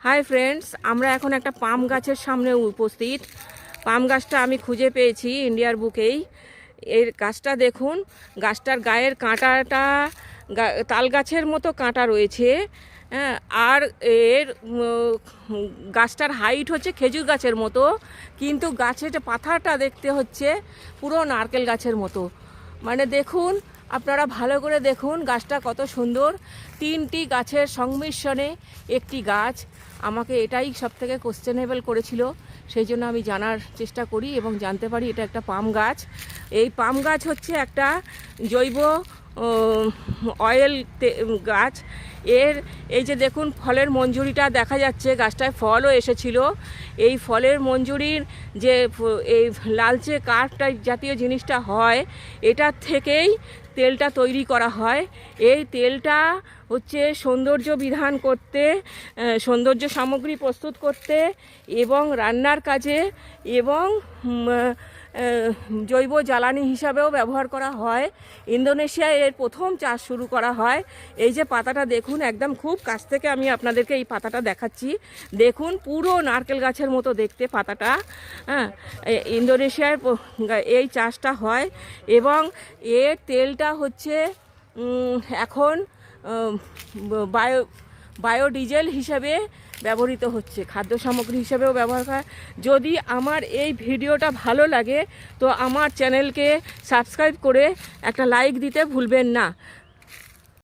Hi friends, আমরা এখন একটা পাম গাছের সামনে উপস্থিত। পাম গাছটা আমি খুঁজে পেয়েছি ইন্ডিয়ার বুকেই। এর গাছটা দেখুন, গাছটার গায়ের কাঁটাটা তাল গাছের মতো কাঁটা রয়েছে। হ্যাঁ, আর এর গাছটার হাইট হচ্ছে খেজুর গাছের মতো, কিন্তু গাছের পাতাটা দেখতে হচ্ছে পুরো নারকেল গাছের মতো। মানে দেখুন, আপনারা ভালো করে দেখুন গাছটা কত সুন্দর। তিনটি গাছের সংমিশ্রণে একটি গাছ। আমাকে এটাই সবথেকে কোশ্চেনেবল করেছিল, সেই জন্য আমি জানার চেষ্টা করি এবং জানতে পারি এটা একটা পাম গাছ। এই পাম গাছ হচ্ছে একটা জৈব অয়েল গাছ। এই যে দেখুন, ফলের মঞ্জুরিটা দেখা যাচ্ছে, গাছটায় ফলও এসেছিল। এই ফলের মঞ্জুরির যে এই লালচে কাঠ টাইপ জাতীয় জিনিসটা হয়, এটার থেকেই তেলটা তৈরি করা হয়। এই তেলটা হচ্ছে সৌন্দর্য বিধান করতে, সৌন্দর্য সামগ্রী প্রস্তুত করতে এবং রান্নার কাজে এবং জৈব জ্বালানি হিসাবেও ব্যবহার করা হয়। ইন্দোনেশিয়ায় এর প্রথম চাষ শুরু করা হয়। এই যে পাতাটা দেখুন, একদম খুব কাছ থেকে আমি আপনাদেরকে এই পাতাটা দেখাচ্ছি। দেখুন, পুরো নারকেল গাছের মতো দেখতে পাতাটা। হ্যাঁ, ইন্দোনেশিয়ায় এই চাষটা হয় এবং এর তেলটা হচ্ছে এখন বায়োডিজেল হিসাবে ব্যবহৃত হচ্ছে, খাদ্য সামগ্রী হিসেবেও ব্যবহার হয়। যদি আমার এই ভিডিওটা ভালো লাগে তো আমার চ্যানেলকে সাবস্ক্রাইব করে একটা লাইক দিতে ভুলবেন না।